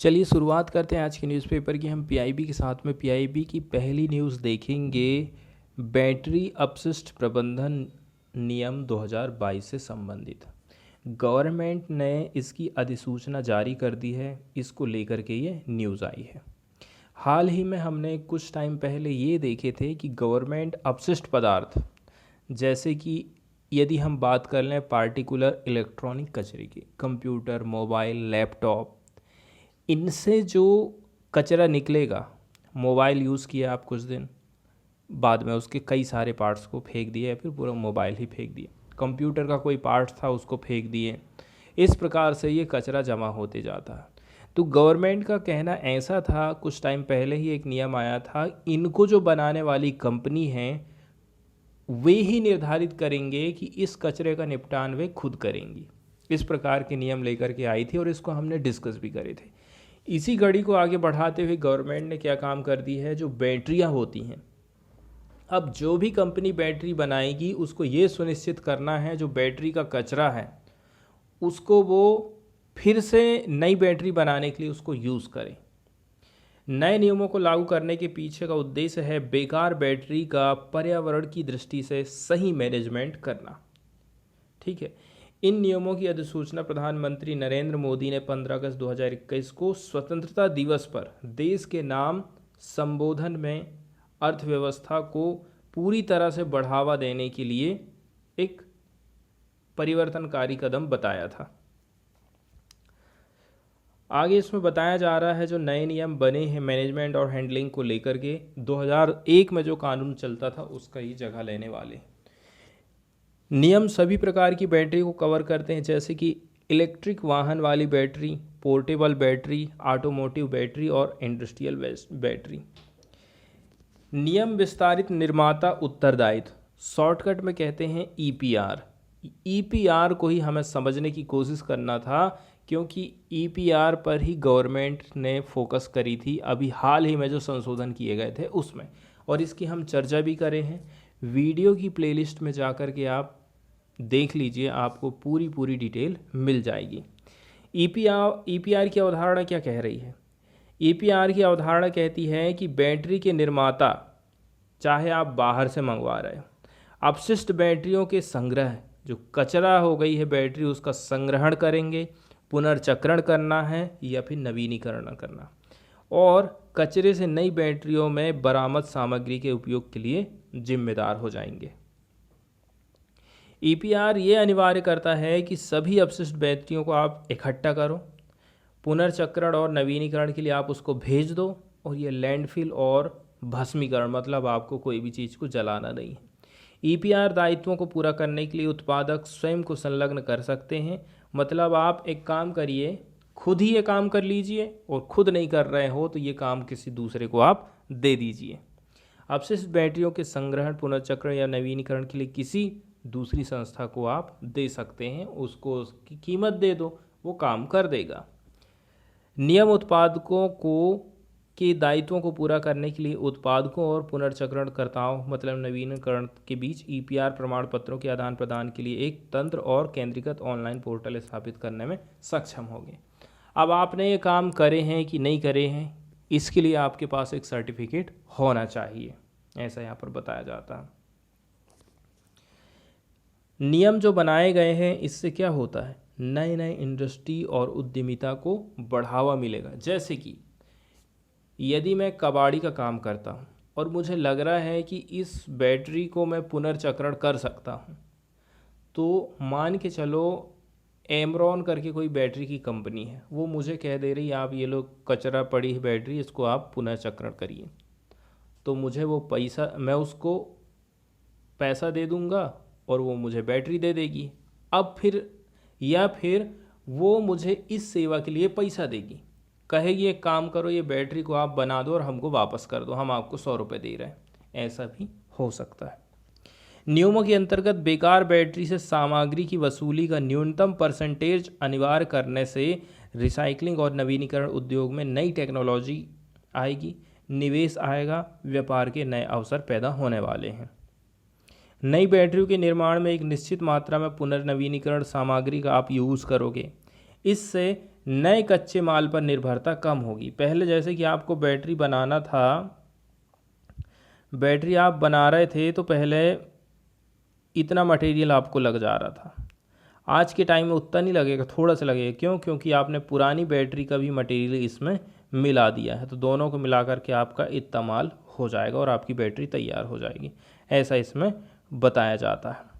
चलिए शुरुआत करते हैं आज के न्यूज़पेपर की। हम पीआईबी के साथ में पीआईबी की पहली न्यूज़ देखेंगे। बैटरी अपशिष्ट प्रबंधन नियम 2022 से संबंधित गवर्नमेंट ने इसकी अधिसूचना जारी कर दी है। इसको लेकर के ये न्यूज़ आई है। हाल ही में हमने कुछ टाइम पहले ये देखे थे कि गवर्नमेंट अपशिष्ट पदार्थ जैसे कि यदि हम बात कर लें पार्टिकुलर इलेक्ट्रॉनिक कचरे की, कंप्यूटर, मोबाइल, लैपटॉप, इनसे जो कचरा निकलेगा, मोबाइल यूज़ किया आप कुछ दिन बाद में उसके कई सारे पार्ट्स को फेंक दिए या फिर पूरा मोबाइल ही फेंक दिए, कंप्यूटर का कोई पार्ट था उसको फेंक दिए, इस प्रकार से ये कचरा जमा होते जाता है। तो गवर्नमेंट का कहना ऐसा था, कुछ टाइम पहले ही एक नियम आया था, इनको जो बनाने वाली कंपनी है वे ही निर्धारित करेंगे कि इस कचरे का निपटान वे खुद करेंगी। इस प्रकार के नियम लेकर के आई थी और इसको हमने डिस्कस भी करे थे। इसी कड़ी को आगे बढ़ाते हुए गवर्नमेंट ने क्या काम कर दी है, जो बैटरियां होती हैं, अब जो भी कंपनी बैटरी बनाएगी उसको ये सुनिश्चित करना है जो बैटरी का कचरा है उसको वो फिर से नई बैटरी बनाने के लिए उसको यूज़ करें। नए नियमों को लागू करने के पीछे का उद्देश्य है बेकार बैटरी का पर्यावरण की दृष्टि से सही मैनेजमेंट करना। ठीक है। इन नियमों की अधिसूचना प्रधानमंत्री नरेंद्र मोदी ने 15 अगस्त 2021 को स्वतंत्रता दिवस पर देश के नाम संबोधन में अर्थव्यवस्था को पूरी तरह से बढ़ावा देने के लिए एक परिवर्तनकारी कदम बताया था। आगे इसमें बताया जा रहा है जो नए नियम बने हैं मैनेजमेंट और हैंडलिंग को लेकर के, 2001 में जो कानून चलता था उसका ही जगह लेने वाले नियम सभी प्रकार की बैटरी को कवर करते हैं, जैसे कि इलेक्ट्रिक वाहन वाली battery, portable battery, automotive battery और इंडस्ट्रियल बैटरी। नियम विस्तारित निर्माता उत्तरदायित्व, शॉर्टकट में कहते हैं ईपीआर। ईपीआर को ही हमें समझने की कोशिश करना था क्योंकि ईपीआर पर ही गवर्नमेंट ने फोकस करी थी अभी हाल ही में जो संशोधन किए गए थे उसमें, और इसकी हम चर्चा भी करे हैं। वीडियो की प्लेलिस्ट में जाकर के आप देख लीजिए, आपको पूरी डिटेल मिल जाएगी। ईपीआर की अवधारणा क्या कह रही है? ईपीआर की अवधारणा कहती है कि बैटरी के निर्माता, चाहे आप बाहर से मंगवा रहे हो, अपशिष्ट बैटरियों के संग्रह, जो कचरा हो गई है बैटरी उसका संग्रहण करेंगे, पुनर्चक्रण करना है या फिर नवीनीकरण करना, और कचरे से नई बैटरियों में बरामद सामग्री के उपयोग के लिए जिम्मेदार हो जाएंगे। ईपीआर ये अनिवार्य करता है कि सभी अपशिष्ट बैटरियों को आप इकट्ठा करो, पुनर्चक्रण और नवीनीकरण के लिए आप उसको भेज दो, और ये लैंडफिल और भस्मीकरण, मतलब आपको कोई भी चीज़ को जलाना नहीं है। ईपीआर दायित्वों को पूरा करने के लिए उत्पादक स्वयं को संलग्न कर सकते हैं, मतलब आप एक काम करिए, खुद ही ये काम कर लीजिए, और खुद नहीं कर रहे हो तो ये काम किसी दूसरे को आप दे दीजिए। अपशिष्ट बैटरियों के संग्रहण, पुनर्चक्रण या नवीनीकरण के लिए किसी दूसरी संस्था को आप दे सकते हैं, उसको उसकी कीमत दे दो, वो काम कर देगा। नियम उत्पादकों को के दायित्वों को पूरा करने के लिए उत्पादकों और पुनर्चक्रणकर्ताओं, मतलब नवीनीकरण के बीच ईपीआर प्रमाण पत्रों के आदान प्रदान के लिए एक तंत्र और केंद्रीकृत ऑनलाइन पोर्टल स्थापित करने में सक्षम होंगे। अब आपने ये काम करे हैं कि नहीं करे हैं, इसके लिए आपके पास एक सर्टिफिकेट होना चाहिए, ऐसा यहाँ पर बताया जाता है। नियम जो बनाए गए हैं इससे क्या होता है, नए इंडस्ट्री और उद्यमिता को बढ़ावा मिलेगा। जैसे कि यदि मैं कबाड़ी का काम करता हूँ और मुझे लग रहा है कि इस बैटरी को मैं पुनर्चक्रण कर सकता हूँ, तो मान के चलो एमरॉन करके कोई बैटरी की कंपनी है, वो मुझे कह दे रही आप ये लोग कचरा पड़ी है बैटरी, इसको आप पुनर्चक्रण करिए, तो मुझे वो पैसा, मैं उसको पैसा दे दूंगा और वो मुझे बैटरी दे देगी। अब फिर या फिर वो मुझे इस सेवा के लिए पैसा देगी, कहेगी एक काम करो, ये बैटरी को आप बना दो और हमको वापस कर दो, हम आपको 100 रुपये दे रहे हैं, ऐसा भी हो सकता है। नियमों के अंतर्गत बेकार बैटरी से सामग्री की वसूली का न्यूनतम परसेंटेज अनिवार्य करने से रिसाइकलिंग और नवीनीकरण उद्योग में नई टेक्नोलॉजी आएगी, निवेश आएगा, व्यापार के नए अवसर पैदा होने वाले हैं। नई बैटरियों के निर्माण में एक निश्चित मात्रा में पुनर्नवीनीकरण सामग्री का आप यूज़ करोगे, इससे नए कच्चे माल पर निर्भरता कम होगी। पहले जैसे कि आपको बैटरी बनाना था, बैटरी आप बना रहे थे तो पहले इतना मटेरियल आपको लग जा रहा था। आज के टाइम में उतना नहीं लगेगा, थोड़ा सा लगेगा। क्यों? क्योंकि आपने पुरानी बैटरी का भी मटेरियल इसमें मिला दिया है, तो दोनों को मिला करके आपका इतना माल हो जाएगा और आपकी बैटरी तैयार हो जाएगी, ऐसा इसमें बताया जाता है।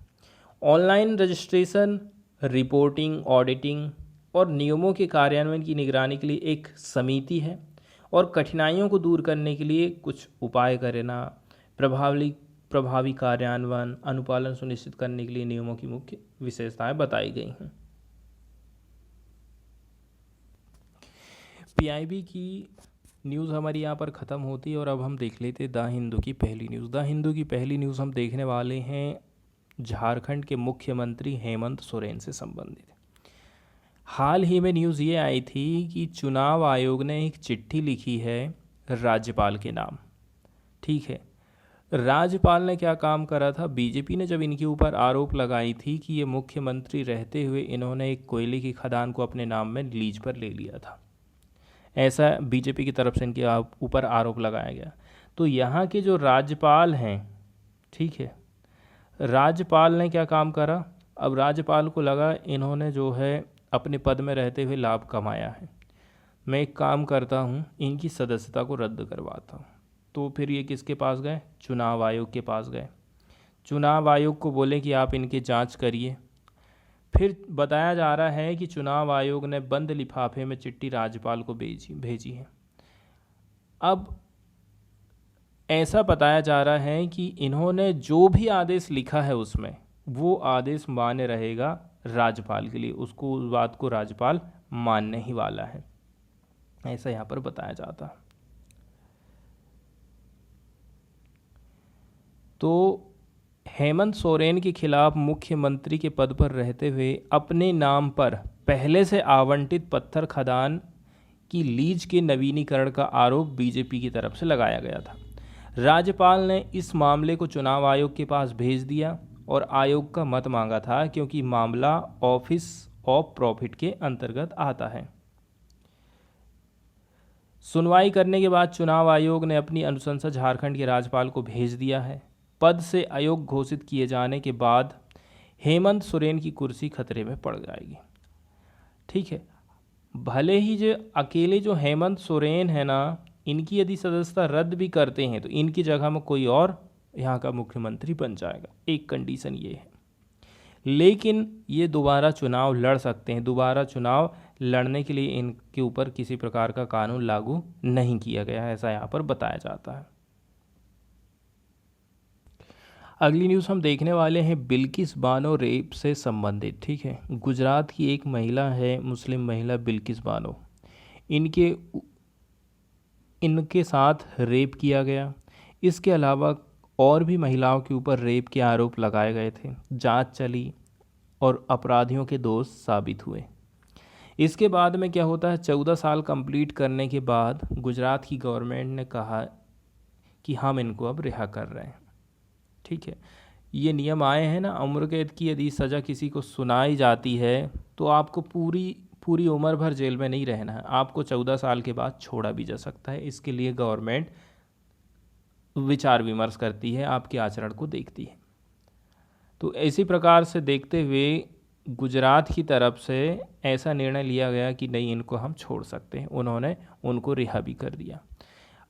ऑनलाइन रजिस्ट्रेशन, रिपोर्टिंग, ऑडिटिंग और नियमों के कार्यान्वयन की निगरानी के लिए एक समिति है और कठिनाइयों को दूर करने के लिए कुछ उपाय करना, प्रभावी कार्यान्वयन, अनुपालन सुनिश्चित करने के लिए नियमों की मुख्य विशेषताएं बताई गई हैं। पीआईबी की न्यूज़ हमारी यहाँ पर ख़त्म होती है और अब हम देख लेते द हिंदू की पहली न्यूज़। द हिंदू की पहली न्यूज़ हम देखने वाले हैं झारखंड के मुख्यमंत्री हेमंत सोरेन से संबंधित। हाल ही में न्यूज़ ये आई थी कि चुनाव आयोग ने एक चिट्ठी लिखी है राज्यपाल के नाम। ठीक है, राज्यपाल ने क्या काम करा था? बीजेपी ने जब इनके ऊपर आरोप लगाई थी कि ये मुख्यमंत्री रहते हुए इन्होंने एक कोयले की खदान को अपने नाम में लीज पर ले लिया था, ऐसा बीजेपी की तरफ से इनके ऊपर आरोप लगाया गया। तो यहाँ के जो राज्यपाल हैं, ठीक है, राज्यपाल ने क्या काम करा? अब राज्यपाल को लगा इन्होंने जो है अपने पद में रहते हुए लाभ कमाया है, मैं एक काम करता हूँ, इनकी सदस्यता को रद्द करवाता हूँ। तो फिर ये किसके पास गए? चुनाव आयोग के पास गए। चुनाव आयोग को बोले कि आप इनकी जांच करिए। फिर बताया जा रहा है कि चुनाव आयोग ने बंद लिफाफे में चिट्ठी राज्यपाल को भेजी है। अब ऐसा बताया जा रहा है कि इन्होंने जो भी आदेश लिखा है उसमें वो आदेश मान्य रहेगा राज्यपाल के लिए, उसको उस बात को राज्यपाल मानने ही वाला है, ऐसा यहाँ पर बताया जाता है। तो हेमंत सोरेन के खिलाफ मुख्यमंत्री के पद पर रहते हुए अपने नाम पर पहले से आवंटित पत्थर खदान की लीज के नवीनीकरण का आरोप बीजेपी की तरफ से लगाया गया था। राज्यपाल ने इस मामले को चुनाव आयोग के पास भेज दिया और आयोग का मत मांगा था, क्योंकि मामला ऑफिस ऑफ प्रॉफिट के अंतर्गत आता है। सुनवाई करने के बाद चुनाव आयोग ने अपनी अनुशंसा झारखंड के राज्यपाल को भेज दिया है। पद से अयोग्य घोषित किए जाने के बाद हेमंत सोरेन की कुर्सी खतरे में पड़ जाएगी। ठीक है, भले ही जो अकेले जो हेमंत सोरेन है ना, इनकी यदि सदस्यता रद्द भी करते हैं तो इनकी जगह में कोई और यहाँ का मुख्यमंत्री बन जाएगा, एक कंडीशन ये है। लेकिन ये दोबारा चुनाव लड़ सकते हैं। दोबारा चुनाव लड़ने के लिए इनके ऊपर किसी प्रकार का कानून लागू नहीं किया गया है, ऐसा यहाँ पर बताया जाता है। अगली न्यूज़ हम देखने वाले हैं बिल्किस बानो रेप से संबंधित। ठीक है, गुजरात की एक महिला है, मुस्लिम महिला बिल्किस बानो, इनके साथ रेप किया गया। इसके अलावा और भी महिलाओं के ऊपर रेप के आरोप लगाए गए थे। जांच चली और अपराधियों के दोष साबित हुए। इसके बाद में क्या होता है, 14 साल कंप्लीट करने के बाद गुजरात की गवर्नमेंट ने कहा कि हम इनको अब रिहा कर रहे हैं। ठीक है, ये नियम आए हैं ना, उम्र कैद की यदि सज़ा किसी को सुनाई जाती है तो आपको पूरी उम्र भर जेल में नहीं रहना है, आपको 14 साल के बाद छोड़ा भी जा सकता है। इसके लिए गवर्नमेंट विचार विमर्श करती है, आपके आचरण को देखती है। तो इसी प्रकार से देखते हुए गुजरात की तरफ से ऐसा निर्णय लिया गया कि नहीं, इनको हम छोड़ सकते हैं। उन्होंने उनको रिहा भी कर दिया।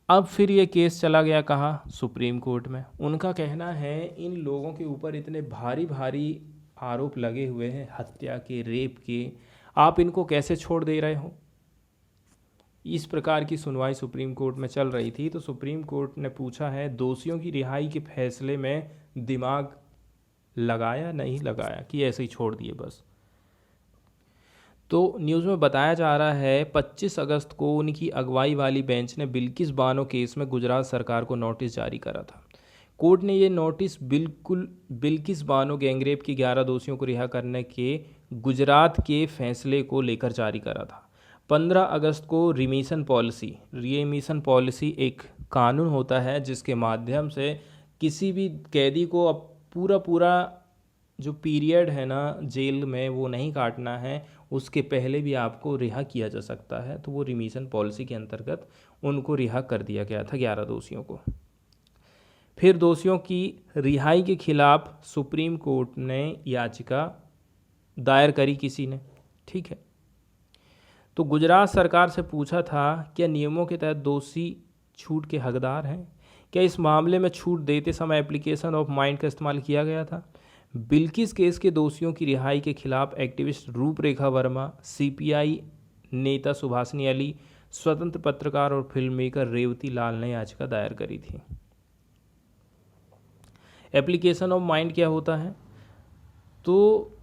अब फिर ये केस चला गया कहाँ? सुप्रीम कोर्ट में। उनका कहना है इन लोगों के ऊपर इतने भारी भारी आरोप लगे हुए हैं, हत्या के, रेप के, आप इनको कैसे छोड़ दे रहे हो? इस प्रकार की सुनवाई सुप्रीम कोर्ट में चल रही थी। तो सुप्रीम कोर्ट ने पूछा है दोषियों की रिहाई के फैसले में दिमाग लगाया नहीं लगाया कि ऐसे ही छोड़ दिए बस। तो न्यूज़ में बताया जा रहा है 25 अगस्त को उनकी अगुवाई वाली बेंच ने बिल्किस बानो केस में गुजरात सरकार को नोटिस जारी करा था। कोर्ट ने ये नोटिस बिल्किस बानो गैंगरेप के 11 दोषियों को रिहा करने के गुजरात के फैसले को लेकर जारी करा था। 15 अगस्त को रिमिशन पॉलिसी एक कानून होता है जिसके माध्यम से किसी भी कैदी को अब पूरा जो पीरियड है ना जेल में वो नहीं काटना है, उसके पहले भी आपको रिहा किया जा सकता है। तो वो रिमिशन पॉलिसी के अंतर्गत उनको रिहा कर दिया गया था 11 दोषियों को। फिर दोषियों की रिहाई के खिलाफ सुप्रीम कोर्ट ने याचिका दायर करी किसी ने, ठीक है। तो गुजरात सरकार से पूछा था क्या नियमों के तहत दोषी छूट के हकदार हैं, क्या इस मामले में छूट देते समय एप्लीकेशन ऑफ माइंड का इस्तेमाल किया गया था। बिल्किस केस के दोषियों की रिहाई के खिलाफ एक्टिविस्ट रूपरेखा वर्मा, सीपीआई नेता सुभाषनी अली, स्वतंत्र पत्रकार और फिल्म मेकर रेवती लाल ने याचिका दायर करी थी। एप्लीकेशन ऑफ माइंड क्या होता है, तो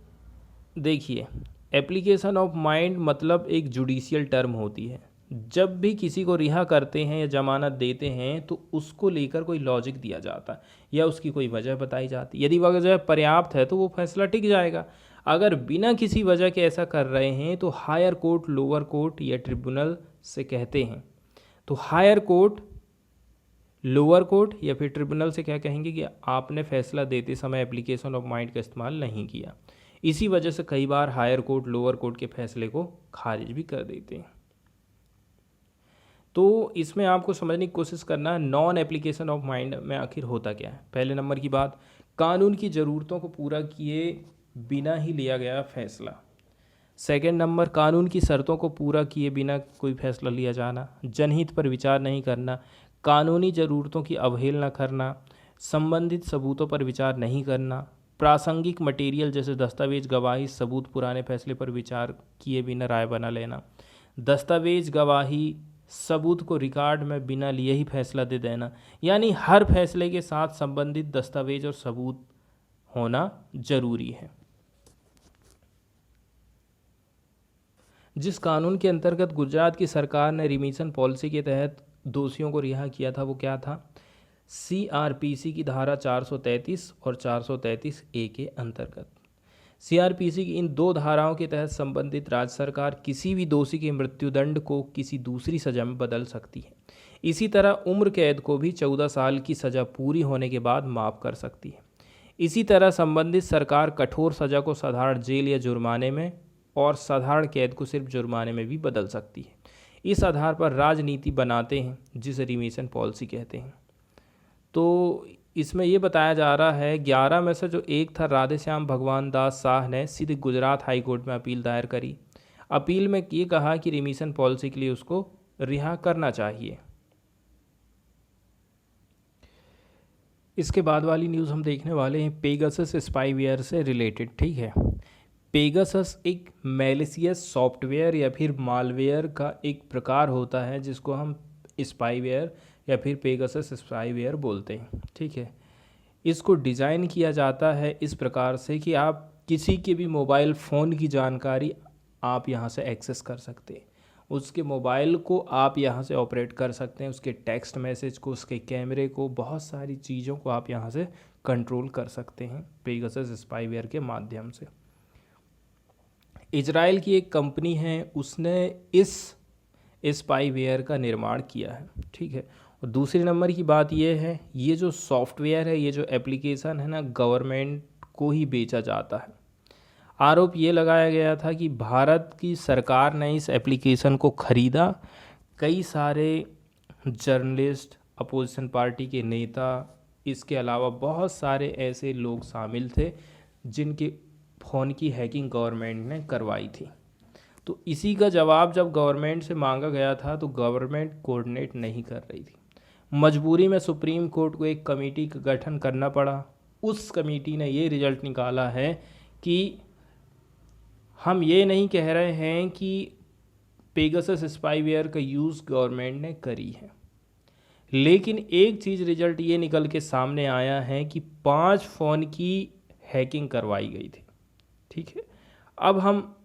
देखिए, एप्लीकेशन ऑफ माइंड मतलब एक जुडिशियल टर्म होती है। जब भी किसी को रिहा करते हैं या जमानत देते हैं तो उसको लेकर कोई लॉजिक दिया जाता है या उसकी कोई वजह बताई जाती है। यदि वजह पर्याप्त है तो वो फैसला टिक जाएगा। अगर बिना किसी वजह के ऐसा कर रहे हैं तो हायर कोर्ट, लोअर कोर्ट या ट्रिब्यूनल से कहते हैं। तो हायर कोर्ट, लोअर कोर्ट या फिर ट्रिब्यूनल से क्या कहेंगे कि आपने फैसला देते समय एप्लीकेशन ऑफ माइंड का इस्तेमाल नहीं किया। इसी वजह से कई बार हायर कोर्ट, लोअर कोर्ट के फैसले को खारिज भी कर देते हैं। तो इसमें आपको समझने की कोशिश करना है नॉन एप्लीकेशन ऑफ माइंड में आखिर होता क्या है। पहले नंबर की बात, कानून की ज़रूरतों को पूरा किए बिना ही लिया गया फैसला। सेकंड नंबर, कानून की शर्तों को पूरा किए बिना कोई फैसला लिया जाना, जनहित पर विचार नहीं करना, कानूनी ज़रूरतों की अवहेलना करना, संबंधित सबूतों पर विचार नहीं करना, प्रासंगिक मटेरियल जैसे दस्तावेज, गवाही, सबूत पुराने फैसले पर विचार किए बिना राय बना लेना, दस्तावेज, गवाही, सबूत को रिकॉर्ड में बिना लिए ही फैसला दे देना। यानी हर फैसले के साथ संबंधित दस्तावेज और सबूत होना जरूरी है। जिस कानून के अंतर्गत गुजरात की सरकार ने रिमिशन पॉलिसी के तहत दोषियों को रिहा किया था वो क्या था, सीआरपीसी की धारा 433 और 433 ए के अंतर्गत। सीआरपीसी की इन दो धाराओं के तहत संबंधित राज्य सरकार किसी भी दोषी के मृत्युदंड को किसी दूसरी सजा में बदल सकती है। इसी तरह उम्र कैद को भी 14 साल की सजा पूरी होने के बाद माफ़ कर सकती है। इसी तरह संबंधित सरकार कठोर सजा को साधारण जेल या जुर्माने में और साधारण कैद को सिर्फ जुर्माने में भी बदल सकती है। इस आधार पर राजनीति बनाते हैं जिसे रिमिशन पॉलिसी कहते हैं। तो इसमें ये बताया जा रहा है 11 में से जो एक था, राधेश्याम भगवान दास शाह ने सीधे गुजरात हाई कोर्ट में अपील दायर करी। अपील में ये कहा कि रिमिशन पॉलिसी के लिए उसको रिहा करना चाहिए। इसके बाद वाली न्यूज़ हम देखने वाले हैं पेगासस स्पाईवेयर से रिलेटेड, ठीक है। पेगासस एक मैलिशियस सॉफ्टवेयर या फिर मालवेयर का एक प्रकार होता है जिसको हम स्पाईवेयर या फिर पेगासस स्पाईवेयर बोलते हैं, ठीक है। इसको डिज़ाइन किया जाता है इस प्रकार से कि आप किसी के भी मोबाइल फ़ोन की जानकारी आप यहाँ से एक्सेस कर सकते हैं, उसके मोबाइल को आप यहाँ से ऑपरेट कर सकते हैं, उसके टेक्स्ट मैसेज को, उसके कैमरे को, बहुत सारी चीज़ों को आप यहाँ से कंट्रोल कर सकते हैं पेगासस स्पाईवेयर के माध्यम से। इजराइल की एक कंपनी है, उसने इस स्पाईवेयर का निर्माण किया है, ठीक है। और दूसरे नंबर की बात यह है, ये जो सॉफ्टवेयर है, ये जो एप्लीकेशन है ना, गवर्नमेंट को ही बेचा जाता है। आरोप ये लगाया गया था कि भारत की सरकार ने इस एप्लीकेशन को खरीदा। कई सारे जर्नलिस्ट, अपोजिशन पार्टी के नेता, इसके अलावा बहुत सारे ऐसे लोग शामिल थे जिनके फ़ोन की हैकिंग गवर्नमेंट ने करवाई थी। तो इसी का जवाब जब गवर्नमेंट से मांगा गया था तो गवर्नमेंट कोऑर्डिनेट नहीं कर रही थी। मजबूरी में सुप्रीम कोर्ट को एक कमेटी का गठन करना पड़ा। उस कमेटी ने ये रिजल्ट निकाला है कि हम ये नहीं कह रहे हैं कि पेगासस स्पाईवेयर का यूज़ गवर्नमेंट ने करी है, लेकिन एक चीज़ रिजल्ट ये निकल के सामने आया है कि 5 फ़ोन की हैकिंग करवाई गई थी, ठीक है। अब हम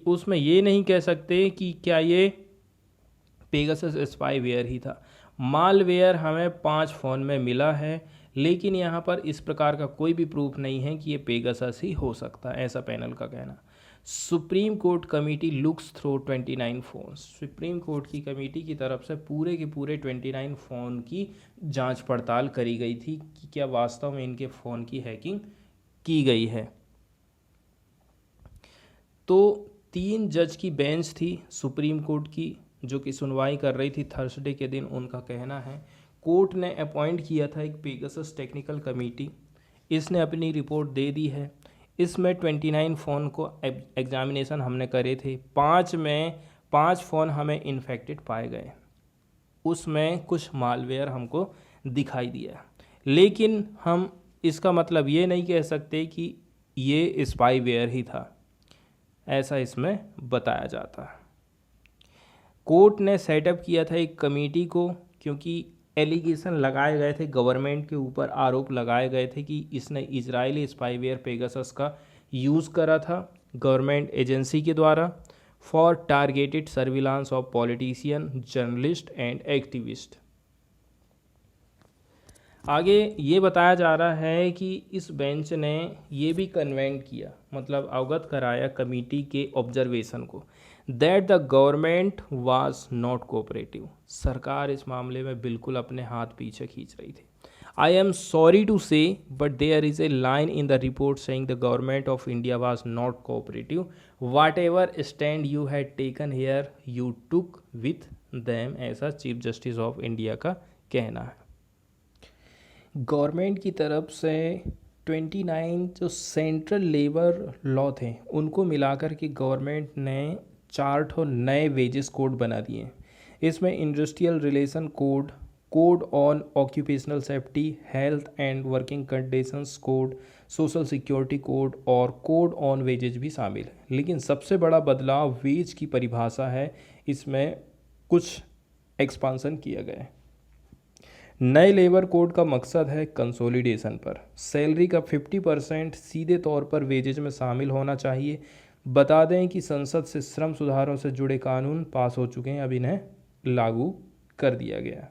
उसमें ये नहीं कह सकते कि क्या ये पेगासस स्पाईवेयर ही था। मालवेयर हमें 5 फ़ोन में मिला है, लेकिन यहाँ पर इस प्रकार का कोई भी प्रूफ नहीं है कि ये पेगासस ही हो सकता है, ऐसा पैनल का कहना। Supreme court committee looks through 29 phone. Supreme court की कमेटी की तरफ से पूरे के पूरे 29 फ़ोन की जांच पड़ताल करी गई थी कि क्या वास्तव में इनके फ़ोन की हैकिंग की गई है। तो 3 जज की बेंच थी सुप्रीम कोर्ट की जो कि सुनवाई कर रही थी थर्सडे के दिन। उनका कहना है कोर्ट ने अपॉइंट किया था एक पेगासस टेक्निकल कमेटी, इसने अपनी रिपोर्ट दे दी है। इसमें 29 फ़ोन को एग्जामिनेशन हमने करे थे, 5 में 5 फ़ोन हमें इन्फेक्टेड पाए गए, उसमें कुछ मालवेयर हमको दिखाई दिया। लेकिन हम इसका मतलब ये नहीं कह सकते कि ये स्पाईवेयर ही था, ऐसा इसमें बताया जाता है। कोर्ट ने सेटअप किया था एक कमेटी को क्योंकि एलिगेशन लगाए गए थे, गवर्नमेंट के ऊपर आरोप लगाए गए थे कि इसने इजरायली स्पाईवेयर पेगासस का यूज़ करा था गवर्नमेंट एजेंसी के द्वारा for targeted surveillance of politician, journalist and activist. आगे ये बताया जा रहा है कि इस बेंच ने ये भी कन्वेंट किया, मतलब अवगत कराया कमेटी के ऑब्जर्वेशन को, that the government was not cooperative. सरकार इस मामले में बिल्कुल अपने हाथ पीछे खींच रही थी। I am sorry to say but there is a line in the report saying the government of India was not cooperative, whatever stand you had taken here you took with them, ऐसा chief justice of India का कहना है। Government की तरफ से 29 जो central labour law थे उनको मिलाकर के गवर्नमेंट ने 4 नए वेजेस कोड बना दिए। इसमें industrial relation code, code on occupational safety, health and working conditions code, social security code और कोड ऑन वेजेज भी शामिल है। लेकिन सबसे बड़ा बदलाव वेज की परिभाषा है, इसमें कुछ एक्सपांसन किया गया है। नए लेबर कोड का मकसद है कंसोलिडेशन पर, सैलरी का 50% सीधे तौर पर वेजेज में शामिल होना चाहिए। बता दें कि संसद से श्रम सुधारों से जुड़े कानून पास हो चुके हैं, अब इन्हें लागू कर दिया गया।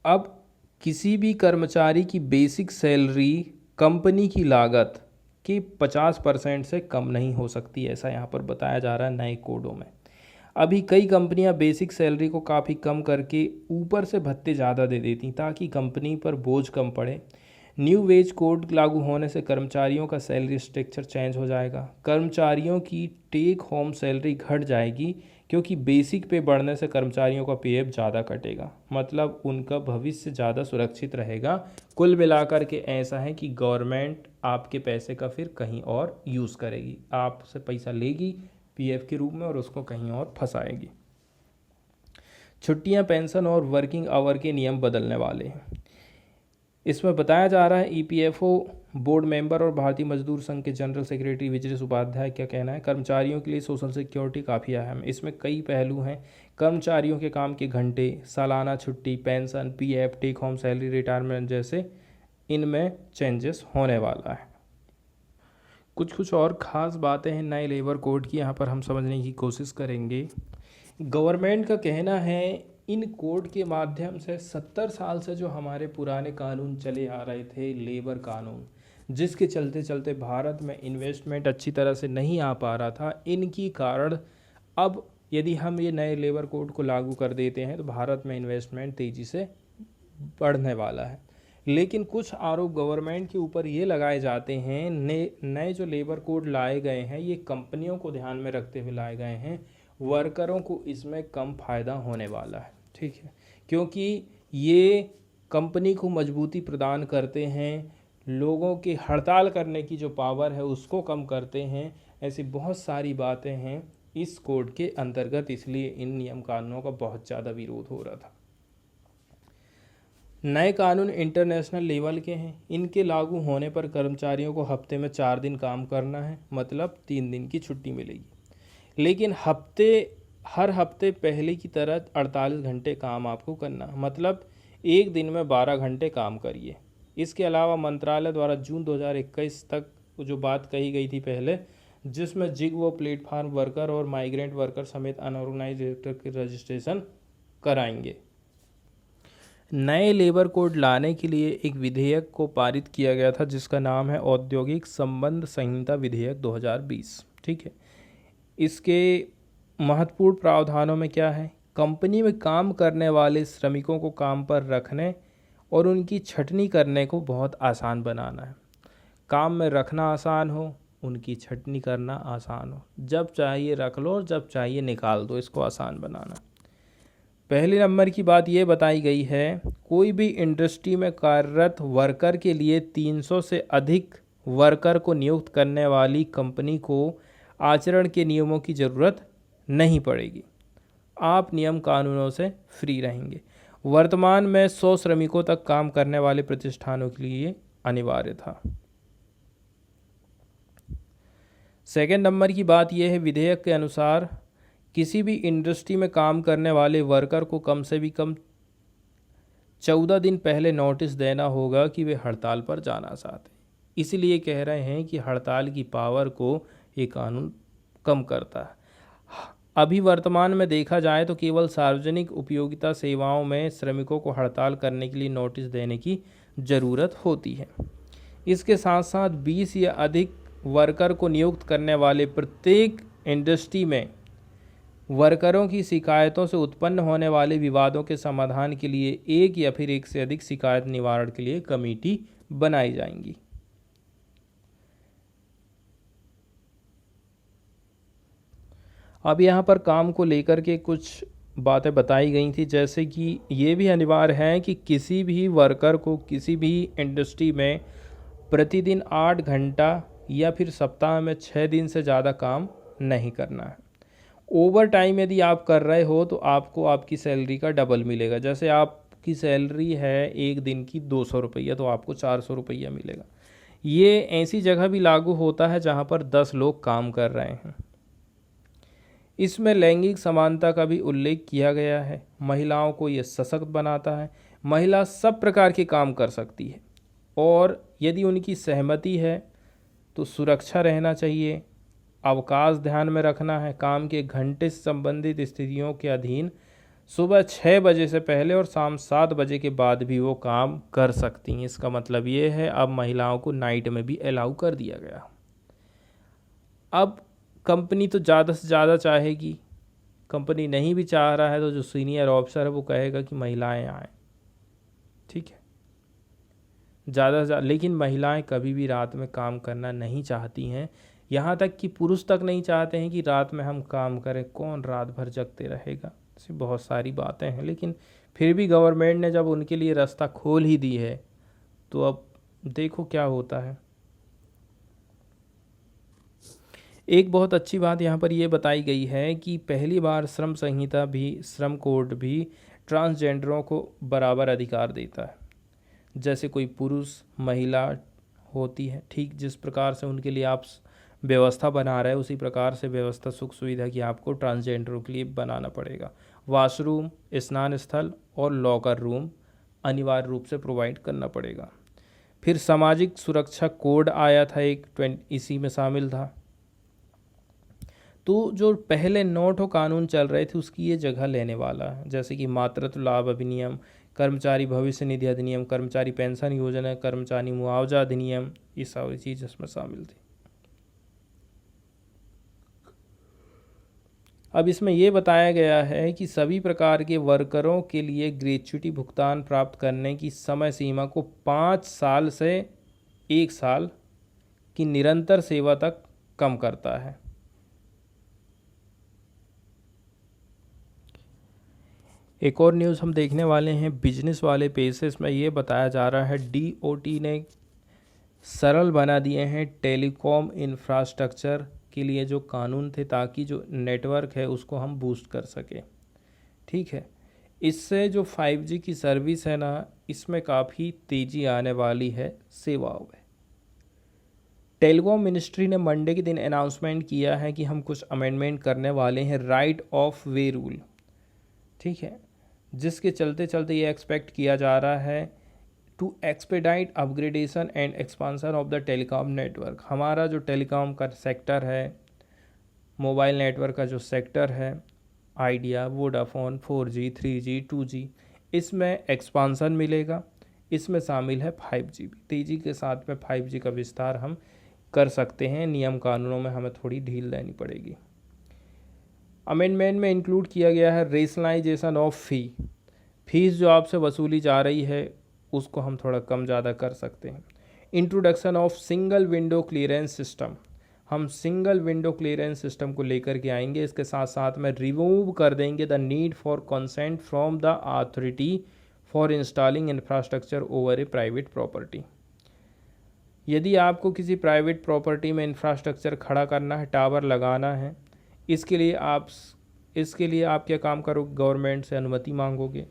अब किसी भी कर्मचारी की बेसिक सैलरी कंपनी की लागत के 50% से कम नहीं हो सकती, ऐसा यहाँ पर बताया जा रहा है नए कोडों में। अभी कई कंपनियां बेसिक सैलरी को काफ़ी कम करके ऊपर से भत्ते ज़्यादा दे देती ताकि कंपनी पर बोझ कम पड़े। न्यू वेज कोड लागू होने से कर्मचारियों का सैलरी स्ट्रक्चर चेंज हो जाएगा। कर्मचारियों की टेक होम सैलरी घट जाएगी क्योंकि बेसिक पे बढ़ने से कर्मचारियों का पीएफ ज़्यादा कटेगा, मतलब उनका भविष्य ज़्यादा सुरक्षित रहेगा। कुल मिलाकर के ऐसा है कि गवर्नमेंट आपके पैसे का फिर कहीं और यूज़ करेगी, आपसे पैसा लेगी पीएफ के रूप में और उसको कहीं और फंसाएगी। छुट्टियां, पेंशन और वर्किंग आवर के नियम बदलने वाले हैं। इसमें बताया जा रहा है ईपीएफओ बोर्ड मेंबर और भारतीय मजदूर संघ के जनरल सेक्रेटरी विजय उपाध्याय क्या कहना है, कर्मचारियों के लिए सोशल सिक्योरिटी काफ़ी अहम है। इसमें कई पहलू हैं, कर्मचारियों के काम के घंटे, सालाना छुट्टी, pension, PF, take home salary, retirement जैसे इनमें चेंजेस होने वाला है। कुछ और ख़ास बातें हैं नए लेबर कोड की, यहाँ पर हम समझने की कोशिश करेंगे। गवर्नमेंट का कहना है इन कोड के माध्यम से 70 साल से जो हमारे पुराने कानून चले आ रहे थे, लेबर कानून, जिसके चलते चलते भारत में इन्वेस्टमेंट अच्छी तरह से नहीं आ पा रहा था, इनकी कारण अब यदि हम ये नए लेबर कोड को लागू कर देते हैं तो भारत में इन्वेस्टमेंट तेज़ी से बढ़ने वाला है। लेकिन कुछ आरोप गवर्नमेंट के ऊपर ये लगाए जाते हैं, नए जो लेबर कोड लाए गए हैं ये कंपनियों को ध्यान में रखते हुए लाए गए हैं, वर्करों को इसमें कम फ़ायदा होने वाला है, ठीक है, क्योंकि ये कंपनी को मजबूती प्रदान करते हैं, लोगों की हड़ताल करने की जो पावर है उसको कम करते हैं। ऐसी बहुत सारी बातें हैं इस कोड के अंतर्गत, इसलिए इन नियम कानूनों का बहुत ज़्यादा विरोध हो रहा था। नए कानून इंटरनेशनल लेवल के हैं, इनके लागू होने पर कर्मचारियों को हफ्ते में 4 दिन काम करना है, मतलब 3 दिन की छुट्टी मिलेगी। लेकिन हर हफ्ते पहले की तरह 48 घंटे काम आपको करना, मतलब एक दिन में 12 घंटे काम करिए। इसके अलावा मंत्रालय द्वारा जून 2021 तक जो बात कही गई थी पहले, जिसमें जिग व प्लेटफार्म वर्कर और माइग्रेंट वर्कर समेत अनऑर्गेनाइज्ड सेक्टर के रजिस्ट्रेशन कराएंगे। नए लेबर कोड लाने के लिए एक विधेयक को पारित किया गया था जिसका नाम है औद्योगिक संबंध संहिता विधेयक 2020, ठीक है। इसके महत्वपूर्ण प्रावधानों में क्या है, कंपनी में काम करने वाले श्रमिकों को काम पर रखने और उनकी छंटनी करने को बहुत आसान बनाना है। काम में रखना आसान हो, उनकी छटनी करना आसान हो, जब चाहिए रख लो और जब चाहिए निकाल दो, इसको आसान बनाना। पहले नंबर की बात ये बताई गई है, कोई भी इंडस्ट्री में कार्यरत वर्कर के लिए 300 से अधिक वर्कर को नियुक्त करने वाली कंपनी को आचरण के नियमों की ज़रूरत नहीं पड़ेगी। आप नियम कानूनों से फ्री रहेंगे। वर्तमान में 100 श्रमिकों तक काम करने वाले प्रतिष्ठानों के लिए अनिवार्य था। सेकेंड नंबर की बात यह है, विधेयक के अनुसार किसी भी इंडस्ट्री में काम करने वाले वर्कर को कम से भी कम 14 दिन पहले नोटिस देना होगा कि वे हड़ताल पर जाना चाहते हैं। इसलिए कह रहे हैं कि हड़ताल की पावर को ये कानून कम करता है। अभी वर्तमान में देखा जाए तो केवल सार्वजनिक उपयोगिता सेवाओं में श्रमिकों को हड़ताल करने के लिए नोटिस देने की ज़रूरत होती है। इसके साथ साथ 20 या अधिक वर्कर को नियुक्त करने वाले प्रत्येक इंडस्ट्री में वर्करों की शिकायतों से उत्पन्न होने वाले विवादों के समाधान के लिए एक या फिर एक से अधिक शिकायत निवारण के लिए कमेटी बनाई जाएंगी। अब यहाँ पर काम को लेकर के कुछ बातें बताई गई थी, जैसे कि ये भी अनिवार्य है कि किसी भी वर्कर को किसी भी इंडस्ट्री में प्रतिदिन 8 घंटा या फिर सप्ताह में 6 दिन से ज़्यादा काम नहीं करना है। ओवर टाइम यदि आप कर रहे हो तो आपको आपकी सैलरी का डबल मिलेगा। जैसे आपकी सैलरी है एक दिन की 200 रुपया, तो आपको 400 रुपया मिलेगा। ये ऐसी जगह भी लागू होता है जहाँ पर 10 लोग काम कर रहे हैं। इसमें लैंगिक समानता का भी उल्लेख किया गया है। महिलाओं को ये सशक्त बनाता है। महिला सब प्रकार के काम कर सकती है और यदि उनकी सहमति है तो सुरक्षा रहना चाहिए। अवकाश ध्यान में रखना है। काम के घंटे से संबंधित स्थितियों के अधीन सुबह 6 बजे से पहले और शाम 7 बजे के बाद भी वो काम कर सकती हैं। इसका मतलब ये है अब महिलाओं को नाइट में भी अलाउ कर दिया गया। अब कंपनी तो ज़्यादा से ज़्यादा चाहेगी, कंपनी नहीं भी चाह रहा है तो जो सीनियर ऑफिसर है वो कहेगा कि महिलाएं आएँ, ठीक है, ज़्यादा से ज़्यादा। लेकिन महिलाएं कभी भी रात में काम करना नहीं चाहती हैं। यहाँ तक कि पुरुष तक नहीं चाहते हैं कि रात में हम काम करें, कौन रात भर जगते रहेगा। ऐसी बहुत सारी बातें हैं, लेकिन फिर भी गवर्नमेंट ने जब उनके लिए रास्ता खोल ही दी है तो अब देखो क्या होता है। एक बहुत अच्छी बात यहाँ पर ये बताई गई है कि पहली बार श्रम संहिता भी, श्रम कोड भी ट्रांसजेंडरों को बराबर अधिकार देता है। जैसे कोई पुरुष महिला होती है, ठीक जिस प्रकार से उनके लिए आप व्यवस्था बना रहे हैं उसी प्रकार से व्यवस्था सुख सुविधा की आपको ट्रांसजेंडरों के लिए बनाना पड़ेगा। वॉशरूम, स्नान स्थल और लॉकर रूम अनिवार्य रूप से प्रोवाइड करना पड़ेगा। फिर सामाजिक सुरक्षा कोड आया था एक, इसी में शामिल था। तो जो पहले नोट हो कानून चल रहे थे उसकी ये जगह लेने वाला है, जैसे कि मातृत्व लाभ अधिनियम, कर्मचारी भविष्य निधि अधिनियम, कर्मचारी पेंशन योजना, कर्मचारी मुआवजा अधिनियम, ये सारी चीज़ इसमें शामिल थी। अब इसमें यह बताया गया है कि सभी प्रकार के वर्करों के लिए ग्रेच्युटी भुगतान प्राप्त करने की समय सीमा को 5 साल से 1 साल की निरंतर सेवा तक कम करता है। एक और न्यूज़ हम देखने वाले हैं बिजनेस वाले पेजेस में। ये बताया जा रहा है डीओटी ने सरल बना दिए हैं टेलीकॉम इंफ्रास्ट्रक्चर के लिए जो कानून थे, ताकि जो नेटवर्क है उसको हम बूस्ट कर सकें, ठीक है। इससे जो 5G की सर्विस है ना, इसमें काफ़ी तेज़ी आने वाली है सेवाओं में। टेलीकॉम मिनिस्ट्री ने मंडे के दिन अनाउंसमेंट किया है कि हम कुछ अमेंडमेंट करने वाले हैं राइट ऑफ वे रूल, ठीक है, जिसके चलते चलते ये एक्सपेक्ट किया जा रहा है to expedite upgradation and expansion of the telecom network. हमारा जो टेलीकॉम का सेक्टर है, मोबाइल नेटवर्क का जो सेक्टर है, idea, Vodafone, 4G, 3G, 2G, इसमें एक्सपांसन मिलेगा। इसमें शामिल है 5G भी। तेज़ी के साथ में 5G का विस्तार हम कर सकते हैं। नियम कानूनों में हमें थोड़ी ढील देनी पड़ेगी। अमेंडमेंट में इंक्लूड किया गया है रेशनलाइजेशन ऑफ फीस जो आपसे वसूली जा रही है उसको हम थोड़ा कम ज़्यादा कर सकते हैं। Introduction of single window clearance system, हम सिंगल विंडो क्लियरेंस सिस्टम को लेकर के आएंगे। इसके साथ साथ में रिमूव कर देंगे the need for consent from the authority for installing infrastructure over A private property. यदि आपको किसी प्राइवेट प्रॉपर्टी में इंफ्रास्ट्रक्चर खड़ा करना है, टावर लगाना है, इसके लिए आप क्या काम करोगे, गवर्नमेंट से अनुमति मांगोगे।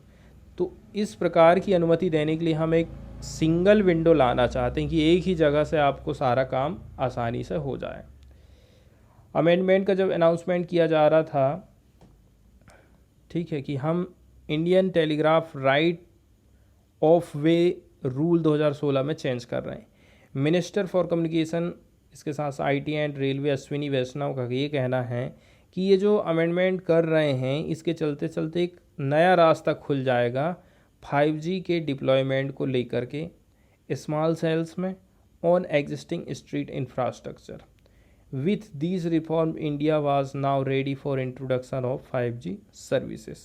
तो इस प्रकार की अनुमति देने के लिए हम एक सिंगल विंडो लाना चाहते हैं कि एक ही जगह से आपको सारा काम आसानी से हो जाए। अमेंडमेंट का जब अनाउंसमेंट किया जा रहा था, ठीक है, कि हम Indian telegraph right of way rule 2016 में चेंज कर रहे हैं। मिनिस्टर फॉर कम्युनिकेशन, इसके साथ आईटी एंड रेलवे अश्विनी वैष्णव का ये कहना है कि ये जो अमेंडमेंट कर रहे हैं, इसके चलते चलते एक नया रास्ता खुल जाएगा 5G के डिप्लॉयमेंट को लेकर के स्मॉल सेल्स में on existing street infrastructure. With these reform India was now ready for introduction of 5G services.